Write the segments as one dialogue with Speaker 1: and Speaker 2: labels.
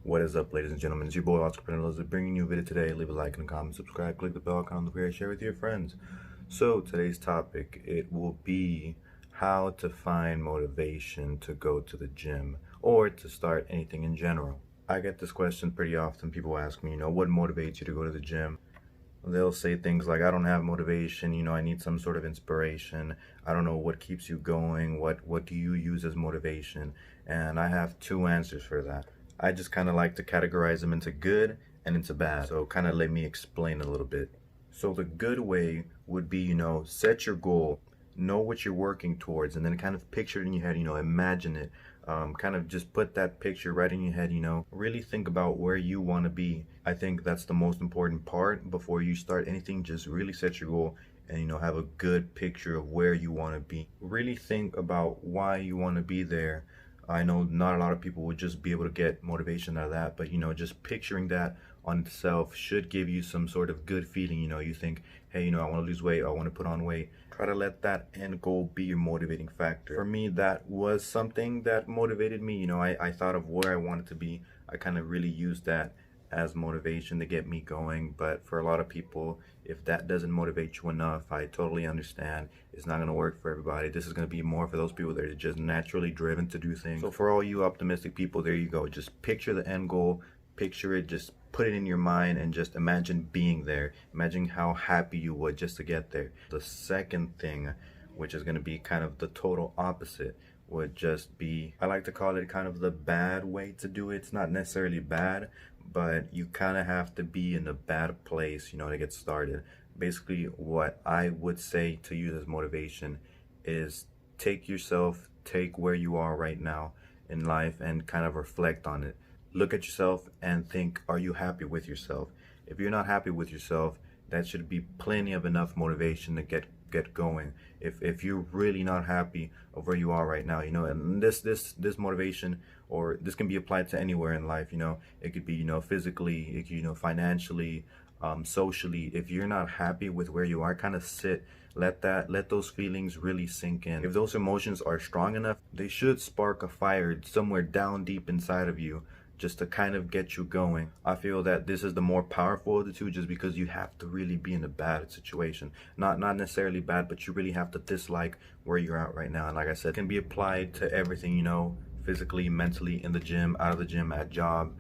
Speaker 1: What is up, ladies and gentlemen? It's your boy Oscar Penaloza bringing you a video today. Leave a like and a comment, subscribe, click the bell icon on the video, share with your friends. So today's topic, it will be how to find motivation to go to the gym or to start anything in general. I get this question pretty often. People ask me, what motivates you to go to the gym? They'll say things like, I don't have motivation, I need some sort of inspiration. I don't know what keeps you going. What do you use as motivation? And I have two answers for that. I just kind of like to categorize them into good and into bad. So kind of let me explain a little bit. So the good way would be, set your goal, know what you're working towards, and then kind of picture it in your head, imagine it. Kind of just put that picture right in your head, really think about where you want to be. I think that's the most important part before you start anything. Just really set your goal and, have a good picture of where you want to be. Really think about why you want to be there. I know not a lot of people would just be able to get motivation out of that, but just picturing that on itself should give you some sort of good feeling. You think, hey, I want to lose weight, I want to put on weight. Try to let that end goal be your motivating factor. For me, that was something that motivated me. I thought of where I wanted to be. I kind of really used that as motivation to get me going. But for a lot of people, if that doesn't motivate you enough, I totally understand. It's not going to work for everybody. This is going to be more for those people that are just naturally driven to do things. So for all you optimistic people, there you go. Just picture the end goal, picture it, just put it in your mind and just imagine being there. Imagine how happy you would just to get there. The second thing, which is going to be kind of the total opposite, would just be, I like to call it kind of the bad way to do it. It's not necessarily bad, but you kind of have to be in a bad place, to get started. Basically, what I would say to use as motivation is take where you are right now in life and kind of reflect on it. Look at yourself and think, are you happy with yourself? If you're not happy with yourself, that should be plenty of enough motivation to get going. If you're really not happy of where you are right now, and this motivation, or this can be applied to anywhere in life, it could be, physically, it could, financially, socially. If you're not happy with where you are, kind of let those feelings really sink in. If those emotions are strong enough, they should spark a fire somewhere down deep inside of you, just to kind of get you going. I feel that this is the more powerful of the two, just because you have to really be in a bad situation. Not necessarily bad, but you really have to dislike where you're at right now. And like I said, it can be applied to everything, physically, mentally, in the gym, out of the gym, at job,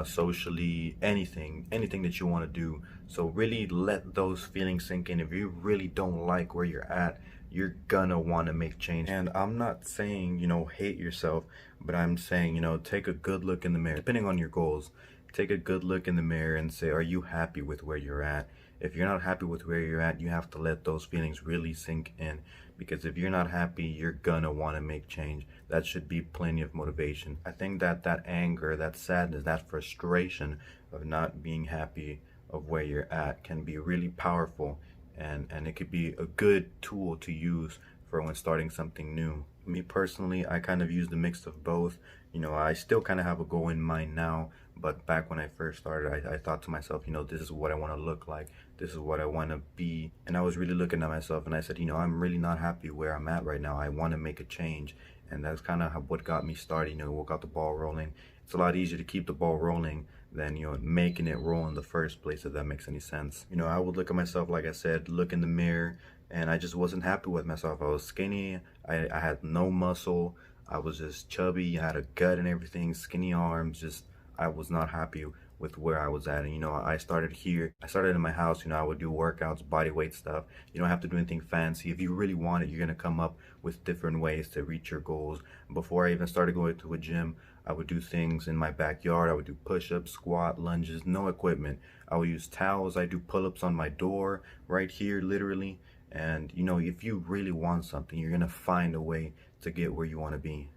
Speaker 1: socially, anything that you want to do. So really let those feelings sink in. If you really don't like where you're at, you're gonna want to make change. And I'm not saying, hate yourself, but I'm saying, take a good look in the mirror. Depending on your goals, take a good look in the mirror and say, are you happy with where you're at? If you're not happy with where you're at, you have to let those feelings really sink in, because if you're not happy, you're gonna want to make change. That should be plenty of motivation. I think that anger, that sadness, that frustration of not being happy of where you're at can be really powerful, and it could be a good tool to use for when starting something new. Me personally, I kind of use the mix of both. I still kind of have a goal in mind now, but back when I first started, I thought to myself, this is what I want to look like, this is what I want to be. And I was really looking at myself and I said, I'm really not happy where I'm at right now. I want to make a change. And that's kind of what got me started, what got the ball rolling. It's a lot easier to keep the ball rolling than, making it roll in the first place, if that makes any sense. I would look at myself, like I said, look in the mirror, and I just wasn't happy with myself. I was skinny, I had no muscle, I was just chubby, I had a gut and everything, skinny arms, I was not happy with where I was at. And I started in my house. I would do workouts, body weight stuff. You don't have to do anything fancy. If you really want it, you're gonna come up with different ways to reach your goals. Before I even started going to a gym, I would do things in my backyard. I would do push-ups, squat, lunges, no equipment. I would use towels. I do pull-ups on my door right here, literally. And if you really want something, you're gonna find a way to get where you want to be.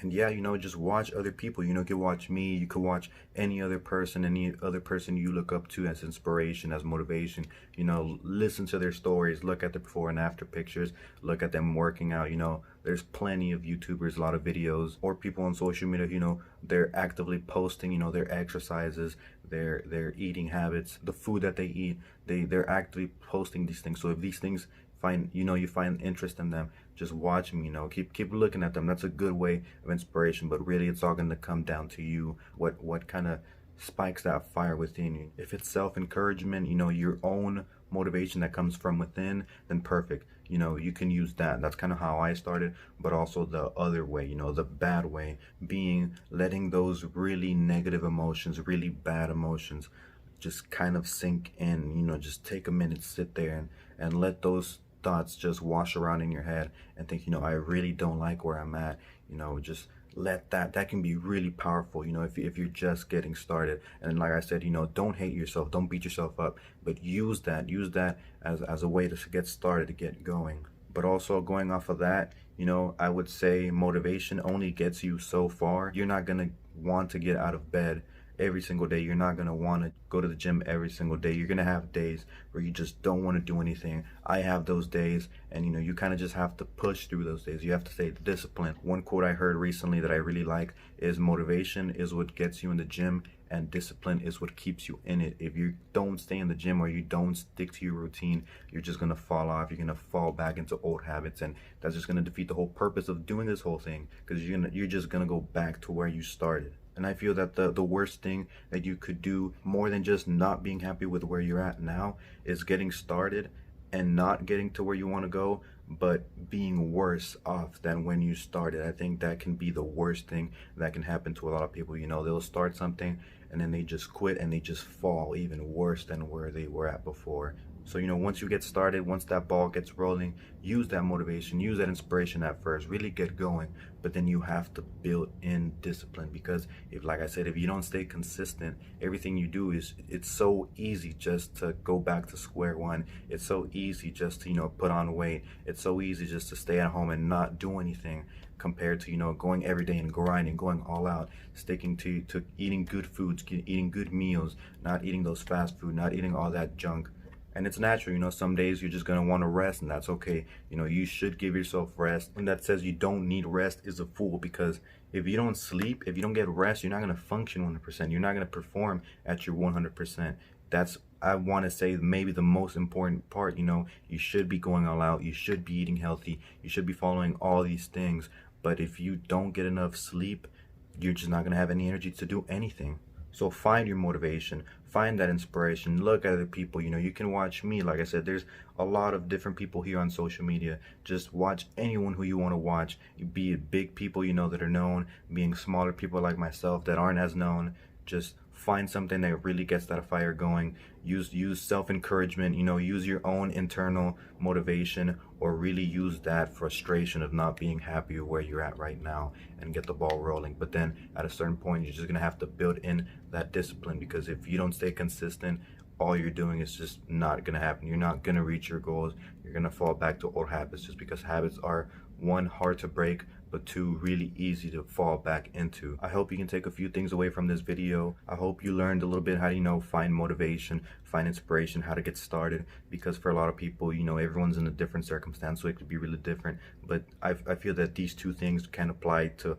Speaker 1: And yeah, just watch other people. You could watch me, you could watch any other person you look up to as inspiration, as motivation. Listen to their stories, look at the before and after pictures, look at them working out. There's plenty of YouTubers, a lot of videos, or people on social media, they're actively posting, their exercises, their eating habits, the food that they eat. They're actively posting these things. So if these things you find interest in them, just watch them, you know, keep looking at them. That's a good way of inspiration, but really it's all going to come down to you. What kind of spikes that fire within you? If it's self-encouragement, you know, your own motivation that comes from within, then perfect. You know, you can use that. That's kind of how I started, but also the other way, you know, the bad way, being letting those really negative emotions, really bad emotions just kind of sink in. You know, just take a minute, sit there and let those thoughts just wash around in your head and think, you know, I really don't like where I'm at. You know, just let that can be really powerful, you know, if you're just getting started. And like I said, you know, don't hate yourself, don't beat yourself up, but use that as a way to get started, to get going. But also going off of that, you know, I would say motivation only gets you so far. You're not gonna want to get out of bed every single day. You're not going to want to go to the gym every single day. You're going to have days where you just don't want to do anything. I have those days, and you know, you kind of just have to push through those days. You have to stay disciplined. One quote I heard recently that I really like is, motivation is what gets you in the gym and discipline is what keeps you in it. If you don't stay in the gym or you don't stick to your routine, you're just going to fall off. You're going to fall back into old habits, and that's just going to defeat the whole purpose of doing this whole thing, because you're just going to go back to where you started. And I feel that the worst thing that you could do, more than just not being happy with where you're at now, is getting started and not getting to where you want to go, but being worse off than when you started. I think that can be the worst thing that can happen to a lot of people. You know, they'll start something and then they just quit and they just fall even worse than where they were at before. So, you know, once you get started, once that ball gets rolling, use that motivation, use that inspiration at first, really get going. But then you have to build in discipline, because if, like I said, if you don't stay consistent, everything you do it's so easy just to go back to square one. It's so easy just to, you know, put on weight. It's so easy just to stay at home and not do anything, compared to, you know, going every day and grinding, going all out, sticking to eating good foods, eating good meals, not eating those fast food, not eating all that junk. And it's natural, you know, some days you're just going to want to rest, and that's okay. You know, you should give yourself rest. And that says you don't need rest is a fool, because if you don't sleep, if you don't get rest, you're not going to function 100%. You're not going to perform at your 100%. That's, I want to say, maybe the most important part. You know, you should be going all out. You should be eating healthy. You should be following all these things. But if you don't get enough sleep, you're just not going to have any energy to do anything. So find your motivation, find that inspiration, look at other people. You know, you can watch me. Like I said, there's a lot of different people here on social media. Just watch anyone who you want to watch, be it big people, you know, that are known, being smaller people like myself that aren't as known. Just find something that really gets that fire going. Use self-encouragement, you know, use your own internal motivation, or really use that frustration of not being happy where you're at right now and get the ball rolling. But then at a certain point, you're just gonna have to build in that discipline, because if you don't stay consistent, all you're doing is just not gonna happen. You're not gonna reach your goals. You're gonna fall back to old habits, just because habits are, one, hard to break, but two, really easy to fall back into. I hope you can take a few things away from this video. I hope you learned a little bit how to, you know, find motivation, find inspiration, how to get started, because for a lot of people, you know, everyone's in a different circumstance, so it could be really different. But I feel that these two things can apply to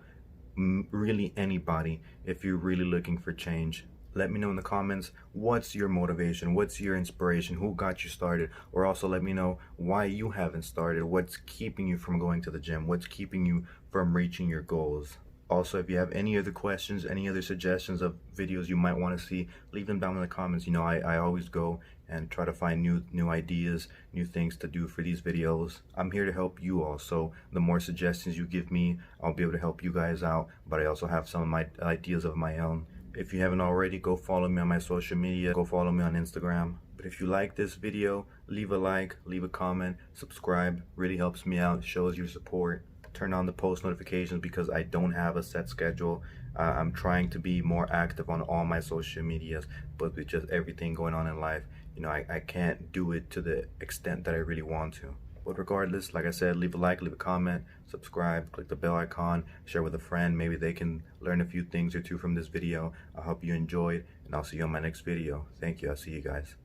Speaker 1: really anybody if you're really looking for change. Let me know in the comments, what's your motivation, what's your inspiration, who got you started, or also let me know why you haven't started, what's keeping you from going to the gym, what's keeping you from reaching your goals. Also, if you have any other questions, any other suggestions of videos you might want to see, leave them down in the comments. You know, I always go and try to find new ideas, new things to do for these videos. I'm here to help you all, so the more suggestions you give me, I'll be able to help you guys out, but I also have some of my ideas of my own. If you haven't already, go follow me on my social media. Go follow me on Instagram. But if you like this video, leave a like, leave a comment, subscribe. Really helps me out, shows your support. Turn on the post notifications, because I don't have a set schedule. I'm trying to be more active on all my social medias, but with just everything going on in life, you know, I can't do it to the extent that I really want to. But regardless, like I said, leave a like, leave a comment, subscribe, click the bell icon, share with a friend. Maybe they can learn a few things or two from this video. I hope you enjoyed, and I'll see you on my next video. Thank you. I'll see you guys.